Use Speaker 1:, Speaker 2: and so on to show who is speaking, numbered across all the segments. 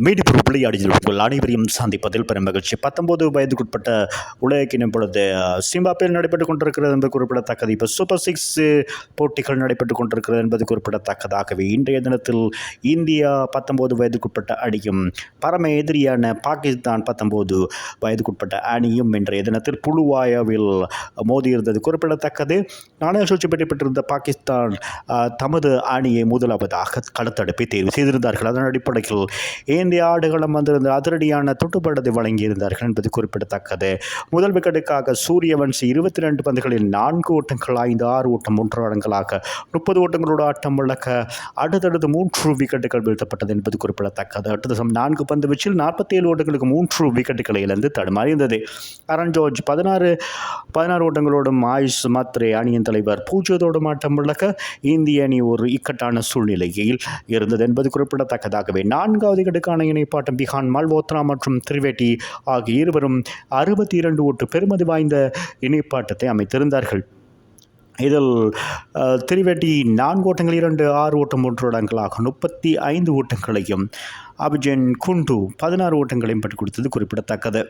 Speaker 1: மீடிப்பூர் விளையாடியில் உங்கள் அனைவரையும் சந்திப்பதில் பெரும் மகிழ்ச்சி. 19 வயதுக்குட்பட்ட உலகினம் பொழுது சிம்பாப்வேயில் நடைபெற்றுக் கொண்டிருக்கிறது என்பது குறிப்பிடத்தக்கது. இப்போ சூப்பர் 6 போட்டிகள் நடைபெற்றுக் கொண்டிருக்கிறது என்பது குறிப்பிடத்தக்கதாகவே இன்றைய தினத்தில் இந்தியா 19 வயதுக்குட்பட்ட அணியும் பரம எதிரியான பாகிஸ்தான் 19 வயதுக்குட்பட்ட அணியும் இன்றைய தினத்தில் புலுவாயாவில் மோதியிருந்தது குறிப்பிடத்தக்கது. நாணய சூழ்ச்சி பெற்றிருந்த பாகிஸ்தான் தமது அணியை முதலாவதாக களத்தடுப்பை தேர்வு செய்திருந்தார்கள். அதன் அடிப்படையில் இந்திய ஆடுகளம் வந்திருந்த அதிரடியான துட்டுப்பாடத்தை வழங்கியிருந்தார்கள் என்பது குறிப்பிடத்தக்கது. முதல் விக்கெட்டுக்காக சூரியவன்சி 22 பந்துகளில் 4 ஓட்டங்கள் 5-6 ஓட்டம் 1 ரன்களாக 30 ஓட்டங்களோட ஆட்டம் விளக்க அடுத்தடுத்து 3 விக்கெட்டுகள் வீழ்த்தப்பட்டது என்பது குறிப்பிடத்தக்கது. அடுத்த 4 பந்து வீச்சில் 47 ஓட்டங்களுக்கு 3 விக்கெட்டுகளை இழந்து தடுமாறியிருந்தது. அருண் ஜார்ஜ் 16 ஓட்டங்களோடும் ஆயுஷ் மாத்ரே அணியின் தலைவர் 0 ஆட்டம் விளக்க இந்திய அணி ஒரு இக்கட்டான சூழ்நிலையில் இருந்தது என்பது குறிப்பிடத்தக்கதாகவே 4வது விக்கெட்டுக்கான இணைப்பாட்டம் விஹான் மல்ஹோத்ரா மற்றும் திரிவேடி ஆகிய இருவரும் 62 ஓட்டு பெறுமதி வாய்ந்த இணைப்பாட்டத்தை அமைத்திருந்தார்கள். இதில் திரிவேடி 4 ஓட்டங்கள் 2-6 ஓட்டம் 1 ரன்களாக 35 ஓட்டங்களையும் அபிஜன் குண்டு 16 ஓட்டங்களையும் பெற்றுக் கொடுத்தது குறிப்பிடத்தக்கது.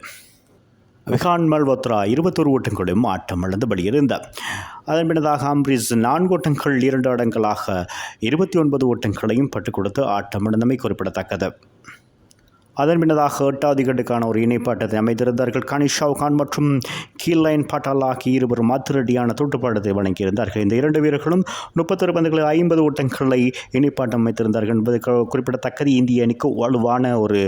Speaker 1: விஹான் மல்ஹோத்ரா 21 ஓட்டங்களையும் ஆட்டம் இழந்து வெளியிருந்தார். அதன் பின்னதாக அம்ரீஸ் 4 ஓட்டங்கள் 2 ரன்களாக 29 ஓட்டங்களையும் பெற்றுக் கொடுத்து ஆட்டம் இழந்தமை குறிப்பிடத்தக்கது. அதன் பின்னதாக 8வது விக்கெட்டுக்கான ஒரு இணைப்பாட்டத்தை அமைத்திருந்தார்கள். கனிஷாவ் கான் மற்றும் கீலைன் பட்டால் ஆகிய இருவரும் அதிரடியான துட்டுப்பாட்டத்தை வழங்கியிருந்தார்கள். இந்த 2 வீரர்களும் 31 பந்துகளில் 50 ஓட்டங்களை இணைப்பாட்டம் அமைத்திருந்தார்கள் என்பது குறிப்பிடத்தக்கது. இந்திய அணிக்கு வலுவான ஒரு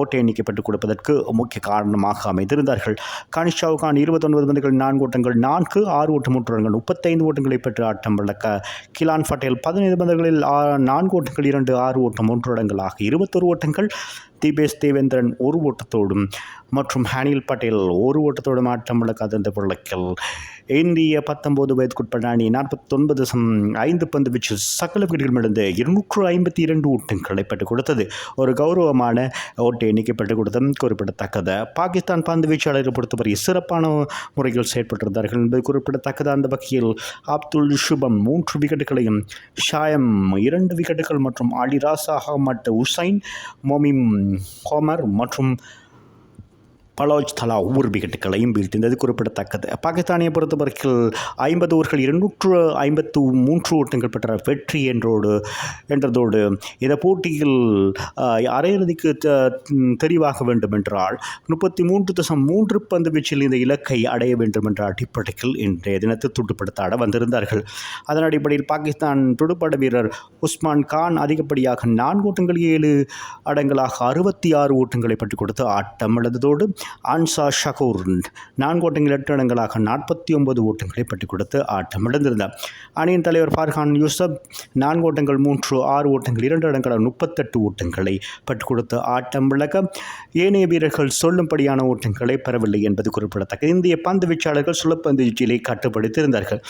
Speaker 1: ஓட்ட எண்ணிக்கை பெற்றுக் கொடுப்பதற்கு முக்கிய காரணமாக அமைத்திருந்தார்கள். கனிஷாவ் கான் 29 பந்துகளில் 4 ஓட்டங்கள் 4-6 ஓட்டம் 3 ரன்கள் 35 ஓட்டங்களை பெற்று ஆட்டம் விளக்க கிலான் பட்டேல் 15 பந்துகளில் 4 ஓட்டங்கள் 2-6 ஓட்டம் 1 ரன்களாக 21 ஓட்டங்கள் தீபேஷ் தேவேந்திரன் 1 ஓட்டத்தோடும் மற்றும் ஹனில் பட்டேல் 1 ஓட்டத்தோடும் ஆட்டம் விளக்காத இந்த விளக்கில் இந்திய 19 வயதுக்குட்பட்ட அணி 49.5 பந்து வீச்சில் சகல விக்கெட்டுகள் இழந்து 252 ஓட்டங்களை பெற்றுக் கொடுத்தது. ஒரு கௌரவமான ஓட்ட எண்ணிக்கை பெற்றுக் கொடுத்தது குறிப்பிடத்தக்கது. பாகிஸ்தான் பந்து வீச்சாளரை பொறுத்தவரை சிறப்பான முறையில் செயற்பட்டிருந்தார்கள் என்பது குறிப்பிடத்தக்கது. அந்த வகையில் அப்துல் சுபம் 3 விக்கெட்டுகளையும் ஷாயம் 2 விக்கெட்டுகள் மற்றும் அலி ராசா அஹமட் உசைன் மொமிம் ஹோமர் மற்றும் பலோஜ் தலா 1 விக்கெட்டுகளையும் வீழ்த்தியது குறிப்பிடத்தக்கது. பாகிஸ்தானியை பொறுத்தவரையில் 50 ஓவர்கள் 253 ஓட்டங்கள் பெற்ற வெற்றி என்றதோடு இந்த போட்டியில் அரையிறுதிக்கு தெரிவாக வேண்டும் என்றால் 33.3 பந்து வீச்சில் இந்த இலக்கை அடைய வேண்டும் என்ற அடிப்படையில் இன்றைய தினத்தில் துடுப்படுத்த வந்திருந்தார்கள். அதன் அடிப்படையில் பாகிஸ்தான் துடுப்பாட்ட வீரர் உஸ்மான் கான் அதிகப்படியாக 4 ஓட்டங்கள் 7 அடங்களாக 66 ஓட்டங்களை பெற்றுக் கொடுத்து ஆட்டம் இழந்ததோடு அன்சா ஷகூர் 4 ஓட்டங்கள் 8 இடங்களாக 49 ஓட்டங்களை பெற்றுக் கொடுத்து ஆட்டம் இழந்திருந்தார். அணியின் தலைவர் ஃபார்ஹான் யூசப் 4 ஓட்டங்கள் 6 ஓட்டங்கள் 2 இடங்களாக 38 ஓட்டங்களை பெற்றுக் கொடுத்து ஆட்டம் விளக்க ஏனைய வீரர்கள் சொல்லும்படியான ஓட்டங்களை பெறவில்லை என்பது குறிப்பிடத்தக்கது. இந்திய பந்து வீச்சாளர்கள் சுழற்பந்து வீச்சிலே கட்டுப்படுத்தியிருந்தார்கள்.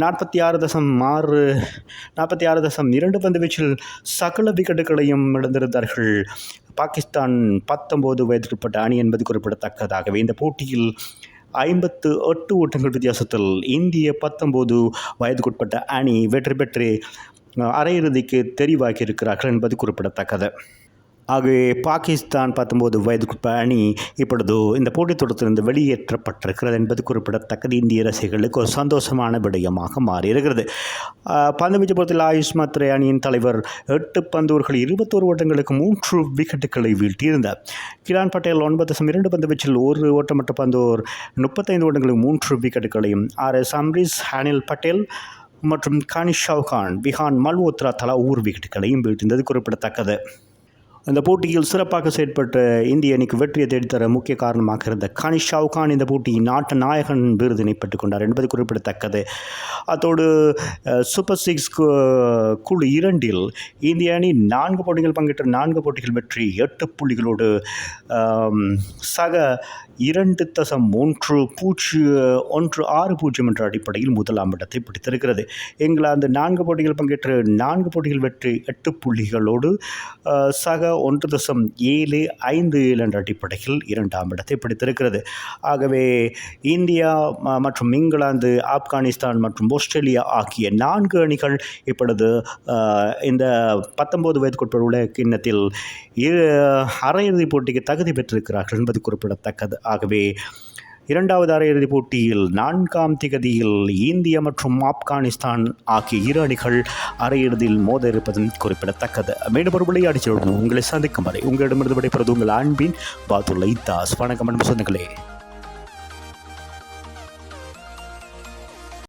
Speaker 1: 46.2 பந்து வீச்சில் சகல விக்கெட்டுகளையும் இழந்திருந்தார்கள். பாகிஸ்தான் 19 வயதுக்குட்பட்ட அணி என்பது குறிப்பிடத்தக்கதாகவே இந்த போட்டியில் 58 ஓட்டங்கள் வித்தியாசத்தில் இந்திய 19 வயதுக்குட்பட்ட அணி வெற்றி பெற்று அரையிறுதிக்கு தெரிவாகி இருக்கிறார்கள் என்பது குறிப்பிடத்தக்கது. ஆகவே பாகிஸ்தான் 19 வயதுக்குட்பட்ட அணி இப்பொழுது இந்த போட்டித் தொடரிலிருந்து வெளியேற்றப்பட்டிருக்கிறது என்பது குறிப்பிடத்தக்கது. இந்திய ரசிகர்களுக்கு ஒரு சந்தோஷமான விடயமாக மாறியிருக்கிறது. பந்து வீச்சு பொறுத்தில் ஆயுஷ் மாத்ரே அணியின் தலைவர் 8 பந்தோர்கள் 21 ஓட்டங்களுக்கு 3 விக்கெட்டுகளை வீழ்த்தியிருந்தார். கிலான் பட்டேல் 9.2 பந்து வீச்சில் 1 ஓட்டமற்ற பந்தோர் 35 ஓட்டங்களுக்கு 3 விக்கெட்டுகளையும் அம்ரீஸ் ஹனில் பட்டேல் மற்றும் கனிஷாவ் கான் விஹான் மல்ஹோத்ரா தலா 1 விக்கெட்டுகளையும் வீழ்த்தியது குறிப்பிடத்தக்கது. இந்த போட்டியில் சிறப்பாக செயற்பட்ட இந்திய அணிக்கு வெற்றியை தேடித்தர முக்கிய காரணமாக இருந்த கனிஷாவ் கான் இந்த போட்டியின் நாட்டு நாயகன் விருதினை பெற்றுக் கொண்டார் என்பது குறிப்பிடத்தக்கது. அதோடு சூப்பர் 6 குழு 2இல் இந்திய அணி 4 போட்டிகள் பங்கேற்ற 4 போட்டிகள் வெற்றி 8 புள்ளிகளோடு சக 2.160 என்ற அடிப்படையில் முதலாம் இடத்தை பிடித்திருக்கிறது. இங்கிலாந்து 4 போட்டிகள் பங்கேற்று 4 போட்டிகள் வெற்றி 8 புள்ளிகளோடு சக 1.757 என்ற அடிப்படையில் 2ஆம் இடத்தை பிடித்திருக்கிறது. ஆகவே இந்தியா மற்றும் இங்கிலாந்து, ஆப்கானிஸ்தான் மற்றும் ஆஸ்திரேலியா ஆகிய 4 அணிகள் இப்பொழுது இந்த 19 வயதுக்குட்பட்ட உலக கிண்ணத்தில் அரையிறுதிப் போட்டிக்கு தகுதி பெற்றிருக்கிறார்கள் என்பது குறிப்பிடத்தக்கது. ஆகவே 2வது அரையிறுதிப் போட்டியில் 4ஆம் திகதியில் இந்தியா மற்றும் ஆப்கானிஸ்தான் ஆகிய 2 அணிகள் அரையிறுதியில் மோத இருப்பதும் குறிப்பிடத்தக்கது. மீண்டும் ஒரு விளையாடி உங்களை சந்திக்கும் வரை உங்களிடமிருந்து விடைபெறுவது உங்கள் அன்பின் பாத்துல்லை தாஸ். வணக்கம் அன்பு சொந்தங்களே.